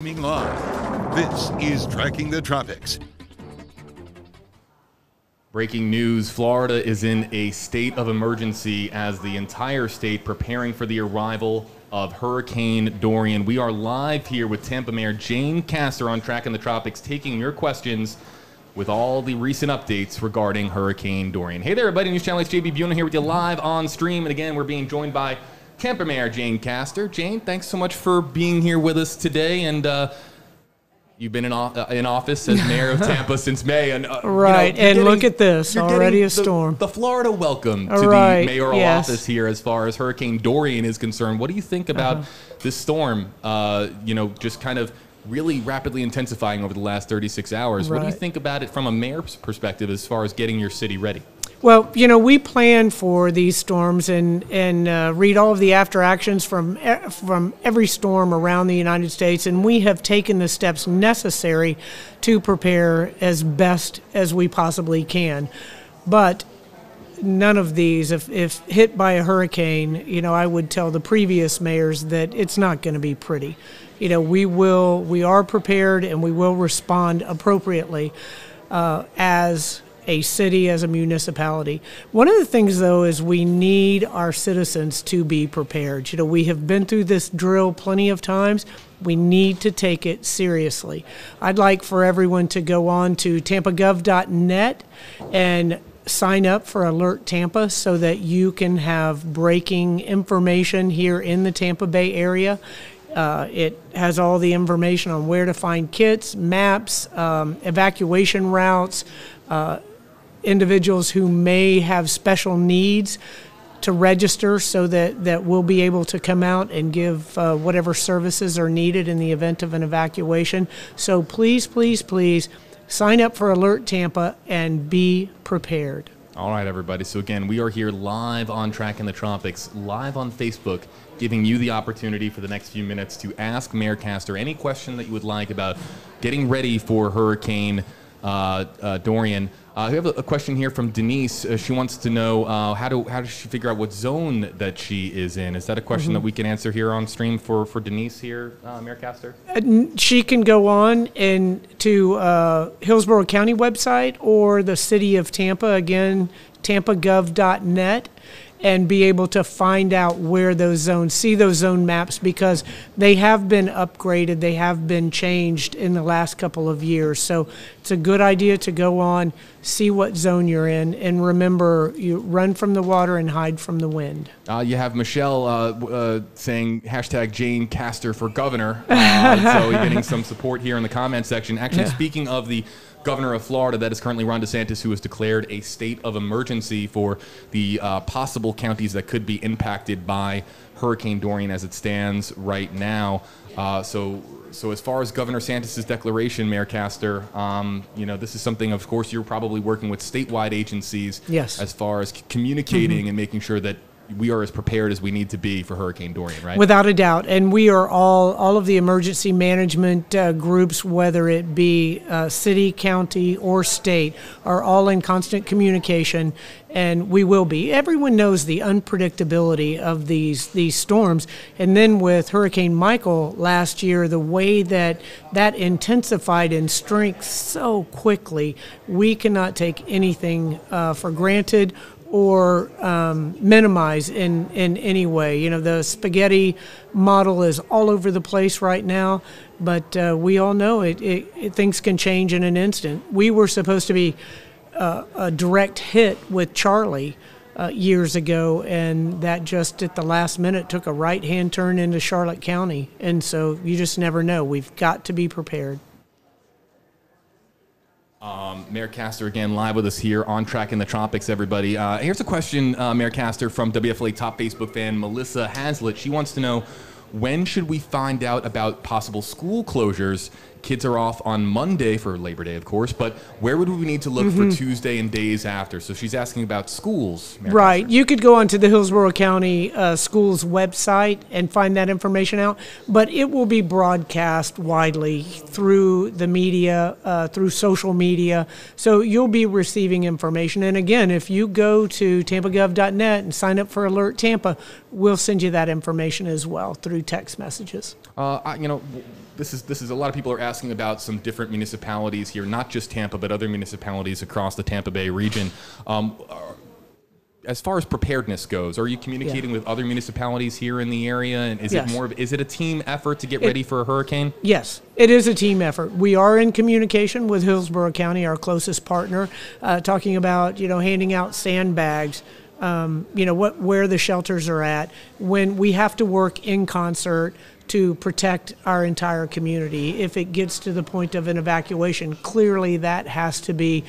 Live. This is Tracking the Tropics. Breaking news, Florida is in a state of emergency as the entire state preparing for the arrival of Hurricane Dorian. We are live here with Tampa Mayor Jane Castor on Tracking the Tropics, taking your questions with all the recent updates regarding Hurricane Dorian. Hey there, everybody. News Channel 8's JB Buena here with you live on stream. And again, we're being joined by Tampa Mayor Jane Castor. Jane, thanks so much for being here with us today. And you've been in office as mayor of Tampa since May. And right, and look at this, already a storm. The Florida welcome to the mayoral office here as far as Hurricane Dorian is concerned. What do you think about this storm, just kind of really rapidly intensifying over the last 36 hours? What do you think about it from a mayor's perspective as far as getting your city ready? Well, we plan for these storms and read all of the after actions from every storm around the United States, and we have taken the steps necessary to prepare as best as we possibly can. But none of these, if hit by a hurricane, I would tell the previous mayors that it's not going to be pretty. We are prepared and we will respond appropriately as a city, as a municipality. One of the things, though, is we need our citizens to be prepared. We have been through this drill plenty of times. We need to take it seriously. I'd like for everyone to go on to tampagov.net and sign up for Alert Tampa so that you can have breaking information here in the Tampa Bay area. It has all the information on where to find kits, maps, evacuation routes, individuals who may have special needs to register so that we'll be able to come out and give whatever services are needed in the event of an evacuation. So please, please, please sign up for Alert Tampa and be prepared. All right, everybody. So again, we are here live on Tracking the Tropics, live on Facebook, giving you the opportunity for the next few minutes to ask Mayor Castor any question that you would like about getting ready for Hurricane Dorian. We have a question here from Denise. She wants to know how does she figure out what zone that she is in? Is that a question that we can answer here on stream for Denise here, Mayor Castor? She can go on to Hillsborough County website or the City of Tampa, again, tampagov.net, and be able to find out where those zones, see those zone maps, because they have been upgraded, they have been changed in the last couple of years. So it's a good idea to go on, see what zone you're in, and remember, you run from the water and hide from the wind. You have Michelle saying hashtag Jane Castor for governor, so you're getting some support here in the comment section. Actually, speaking of the governor of Florida, that is currently Ron DeSantis, who has declared a state of emergency for the possible counties that could be impacted by Hurricane Dorian as it stands right now. So as far as Governor DeSantis' declaration, Mayor Castor, this is something, of course, you're probably working with statewide agencies as far as communicating and making sure that we are as prepared as we need to be for Hurricane Dorian, right? Without a doubt. And we are all of the emergency management groups, whether it be city, county, or state, are all in constant communication, and we will be. Everyone knows the unpredictability of these storms. And then with Hurricane Michael last year, the way that intensified in strength so quickly, we cannot take anything for granted or minimize in any way. The spaghetti model is all over the place right now, but we all know things can change in an instant. We were supposed to be a direct hit with Charlie years ago, and that just at the last minute took a right-hand turn into Charlotte County, and so you just never know. We've got to be prepared. Mayor Castor, again, live with us here on Tracking the Tropics, everybody. Here's a question, Mayor Castor, from WFLA top Facebook fan Melissa Hazlitt. She wants to know, when should we find out about possible school closures? Kids are off on Monday for Labor Day, of course, but where would we need to look for Tuesday and days after? So she's asking about schools. Mayor right. Castor. You could go onto the Hillsborough County Schools website and find that information out, but it will be broadcast widely through the media, through social media, so you'll be receiving information. And again, if you go to tampagov.net and sign up for Alert Tampa, we'll send you that information as well through through text messages. This is a lot of people are asking about some different municipalities here, not just Tampa, but other municipalities across the Tampa Bay region. As far as preparedness goes, are you communicating with other municipalities here in the area? And is it a team effort to get ready for a hurricane? Yes, it is a team effort. We are in communication with Hillsborough County, our closest partner, talking about, handing out sandbags, where the shelters are at, when we have to work in concert to protect our entire community. If it gets to the point of an evacuation, clearly that has to be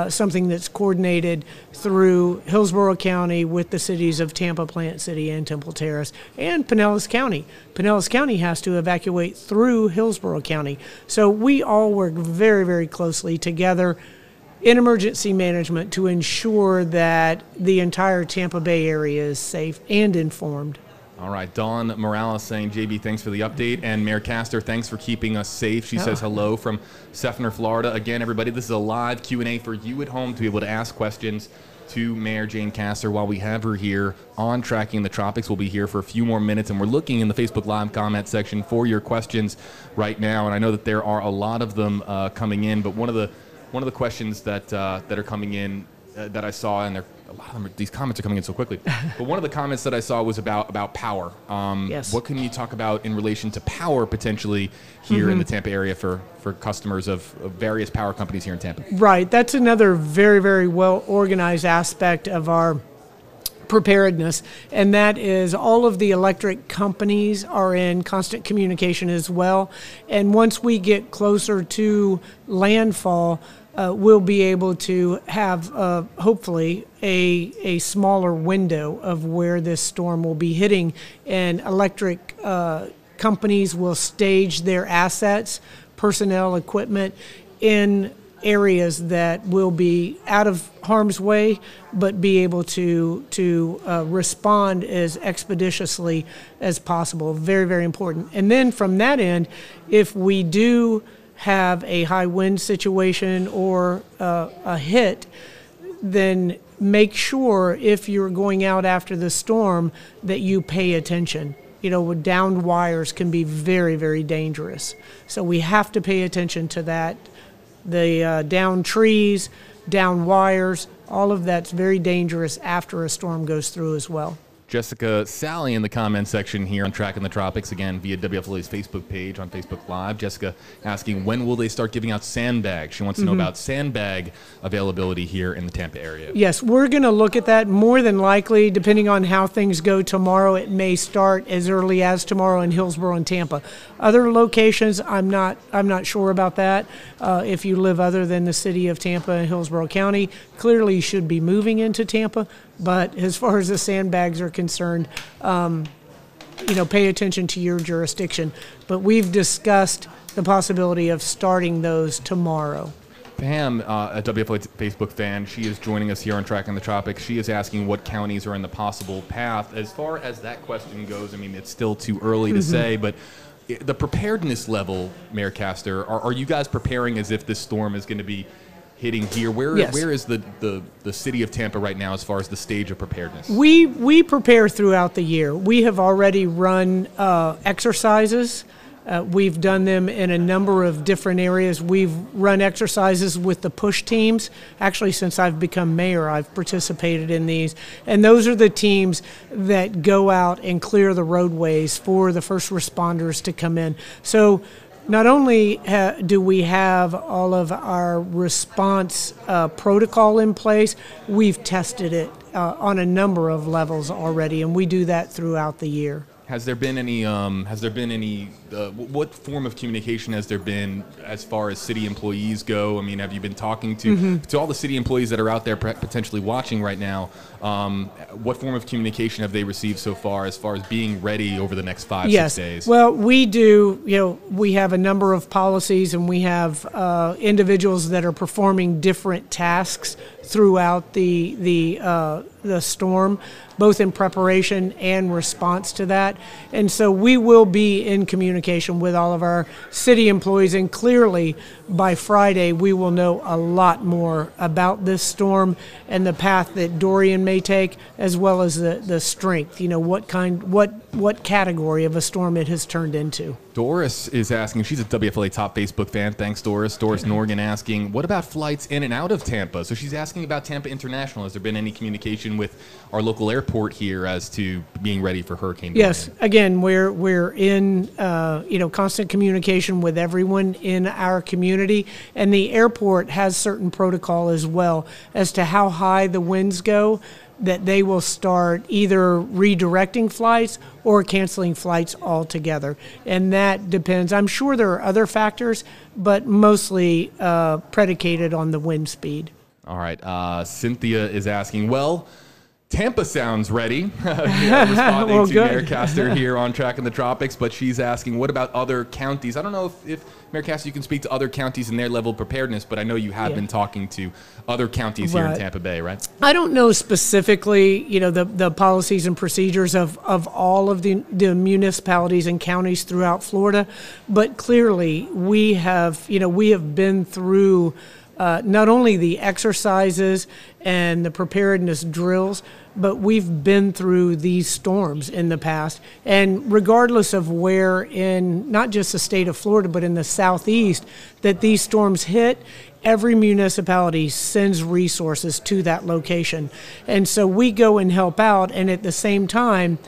something that's coordinated through Hillsborough County with the cities of Tampa, Plant City, and Temple Terrace, and Pinellas County. Pinellas County has to evacuate through Hillsborough County. So we all work very, very closely together in emergency management to ensure that the entire Tampa Bay area is safe and informed. All right, Dawn Morales saying, JB, thanks for the update. And Mayor Castor, thanks for keeping us safe. She says hello from Seffner, Florida. Again, everybody, this is a live Q&A for you at home to be able to ask questions to Mayor Jane Castor while we have her here on Tracking the Tropics. We'll be here for a few more minutes, and we're looking in the Facebook Live comment section for your questions right now. And I know that there are a lot of them coming in, but one of the questions that are coming in that I saw, and a lot of them, these comments are coming in so quickly. But one of the comments that I saw was about power. Yes. What can you talk about in relation to power potentially here in the Tampa area for customers of various power companies here in Tampa? Right. That's another very, very well organized aspect of our preparedness, and that is all of the electric companies are in constant communication as well. And once we get closer to landfall, we'll be able to have hopefully a smaller window of where this storm will be hitting, and electric companies will stage their assets, personnel, equipment in areas that will be out of harm's way, but be able to respond as expeditiously as possible. Very, very important. And then from that end, if we do have a high wind situation or a hit, then make sure if you're going out after the storm that you pay attention. Downed wires can be very, very dangerous. So we have to pay attention to that. The downed trees, downed wires, all of that's very dangerous after a storm goes through as well. Jessica Sally in the comment section here on Tracking the Tropics, again, via WFLA's Facebook page on Facebook Live. Jessica asking, when will they start giving out sandbags? She wants to know about sandbag availability here in the Tampa area. Yes, we're going to look at that. More than likely, depending on how things go tomorrow, it may start as early as tomorrow in Hillsborough and Tampa. Other locations, I'm not sure about that. If you live other than the city of Tampa and Hillsborough County, clearly you should be moving into Tampa. But as far as the sandbags are concerned, pay attention to your jurisdiction. But we've discussed the possibility of starting those tomorrow. Pam, a WFLA Facebook fan, she is joining us here on Tracking the Tropics. She is asking what counties are in the possible path. As far as that question goes, I mean, it's still too early to say, but the preparedness level, Mayor Castor, are you guys preparing as if this storm is going to be hitting here? Where is the city of Tampa right now as far as the stage of preparedness? We prepare throughout the year. We have already run exercises. We've done them in a number of different areas. We've run exercises with the push teams. Actually, since I've become mayor, I've participated in these. And those are the teams that go out and clear the roadways for the first responders to come in. So not only do we have all of our response protocol in place, we've tested it on a number of levels already, and we do that throughout the year. Has there been any? What form of communication has there been as far as city employees go? I mean, have you been talking to all the city employees that are out there potentially watching right now? What form of communication have they received so far as being ready over the next 5-6 days? Well, we do. We have a number of policies, and we have individuals that are performing different tasks throughout the storm, both in preparation and response to that. And so we will be in communication with all of our city employees, and clearly by Friday we will know a lot more about this storm and the path that Dorian may take, as well as the strength, what category of a storm it has turned into. Doris is asking, she's a WFLA top Facebook fan. Thanks, Doris. Doris Norgan asking, what about flights in and out of Tampa? So she's asking about Tampa International. Has there been any communication with our local airport here as to being ready for Hurricane Dorian? Yes. Again, we're in constant communication with everyone in our community, and the airport has certain protocol as well as to how high the winds go, that they will start either redirecting flights or canceling flights altogether. And that depends. I'm sure there are other factors, but mostly predicated on the wind speed. All right. Cynthia is asking, well, Tampa sounds ready, responding well, to good. Mayor Castor here on Track in the Tropics, but she's asking, what about other counties? I don't know if Mayor Castor, you can speak to other counties and their level of preparedness, but I know you have been talking to other counties here in Tampa Bay, right? I don't know specifically, the policies and procedures of all of the municipalities and counties throughout Florida, but clearly we have been through not only the exercises and the preparedness drills, but we've been through these storms in the past. And regardless of where in not just the state of Florida, but in the southeast that these storms hit, every municipality sends resources to that location. And so we go and help out, and at the same time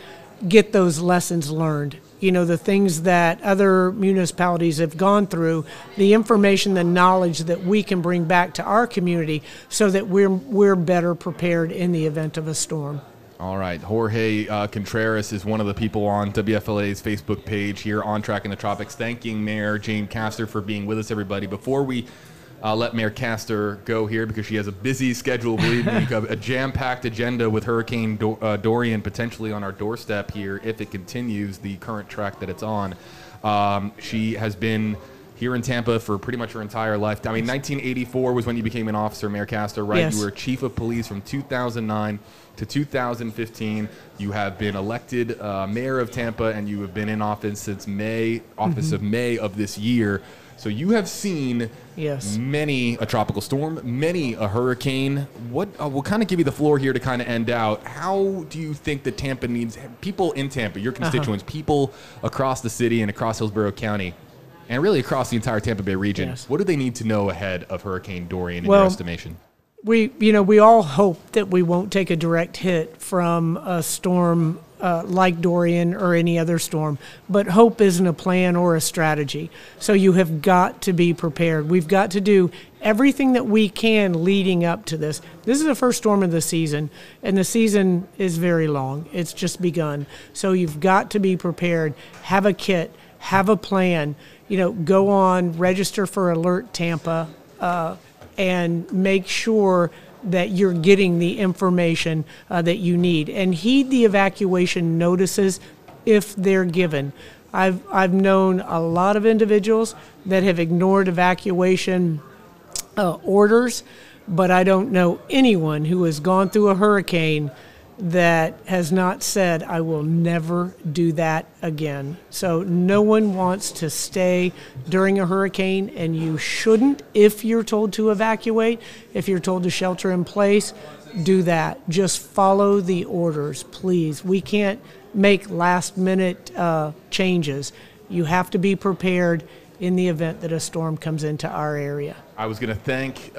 get those lessons learned. The things that other municipalities have gone through, the information, the knowledge that we can bring back to our community so that we're better prepared in the event of a storm. All right. Jorge Contreras is one of the people on WFLA's Facebook page here on Track in the Tropics, thanking Mayor Jane Castor for being with us, everybody. Before we let Mayor Castor go here, because she has a busy schedule, believe me, a jam-packed agenda with Hurricane Dorian potentially on our doorstep here if it continues the current track that it's on. She has been here in Tampa for pretty much her entire life. 1984 was when you became an officer, Mayor Castor, right? Yes. You were chief of police from 2009 to 2015. You have been elected mayor of Tampa, and you have been in office since May of this year. So you have seen many a tropical storm, many a hurricane. We'll kind of give you the floor here to kind of end out. How do you think that Tampa needs people in Tampa, your constituents, people across the city and across Hillsborough County, and really across the entire Tampa Bay region? Yes. What do they need to know ahead of Hurricane Dorian in your estimation? We all hope that we won't take a direct hit from a storm like Dorian or any other storm, but hope isn't a plan or a strategy. So you have got to be prepared. We've got to do everything that we can leading up to this. This is the first storm of the season, and the season is very long. It's just begun. So you've got to be prepared. Have a kit, have a plan. Go on, register for Alert Tampa, and make sure that you're getting the information that you need, and heed the evacuation notices if they're given. I've known a lot of individuals that have ignored evacuation orders, but I don't know anyone who has gone through a hurricane that has not said, I will never do that again. So no one wants to stay during a hurricane, and you shouldn't. If you're told to evacuate, if you're told to shelter in place, do that. Just follow the orders, please. We can't make last-minute changes. You have to be prepared in the event that a storm comes into our area. I was going to thank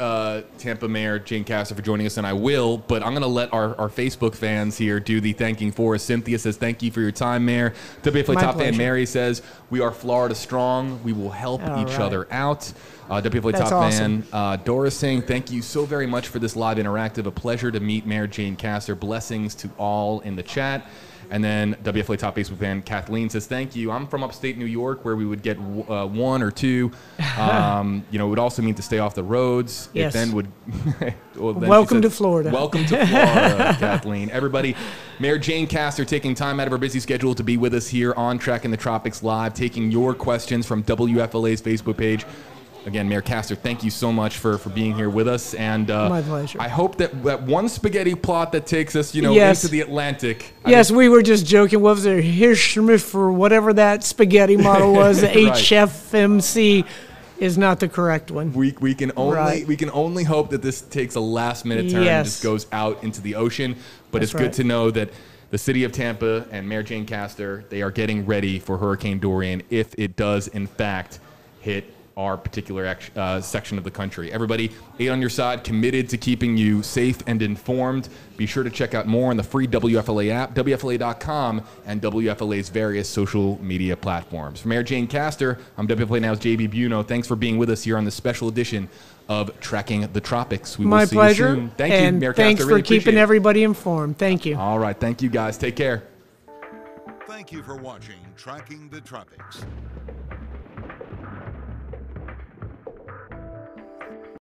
Tampa Mayor Jane Castor for joining us, and I will, but I'm going to let our Facebook fans here do the thanking for us. Cynthia says, thank you for your time, Mayor. WFLA Top Fan Mary says, we are Florida strong. We will help each other out. WFLA That's Top awesome. Fan Doris saying, thank you so very much for this live interactive. A pleasure to meet Mayor Jane Castor. Blessings to all in the chat. And then WFLA Top Facebook fan Kathleen says, thank you. I'm from upstate New York, where we would get one or two. It would also mean to stay off the roads. Yes. It then would. Then Welcome says, to Florida. Welcome to Florida, Kathleen. Everybody, Mayor Jane Castor taking time out of her busy schedule to be with us here on Track in the Tropics Live, taking your questions from WFLA's Facebook page. again, Mayor Castor, thank you so much for being here with us. And my pleasure. I hope that one spaghetti plot that takes us, into the Atlantic. Yes, we were just joking. What was it? Hirschsmith for whatever that spaghetti model was, the Right. HFMC is not the correct one. We can only hope that this takes a last minute turn and just goes out into the ocean. But it's good to know that the city of Tampa and Mayor Jane Castor, they are getting ready for Hurricane Dorian if it does in fact hit our particular section of the country. Everybody, 8 on your side, committed to keeping you safe and informed. Be sure to check out more on the free WFLA app, WFLA.com, and WFLA's various social media platforms. For Mayor Jane Castor, I'm WFLA Now's JB Buno. Thanks for being with us here on this special edition of Tracking the Tropics. We will see you soon. Thank you, Mayor Castor. Thanks for keeping everybody informed. Thank you. All right. Thank you, guys. Take care. Thank you for watching Tracking the Tropics.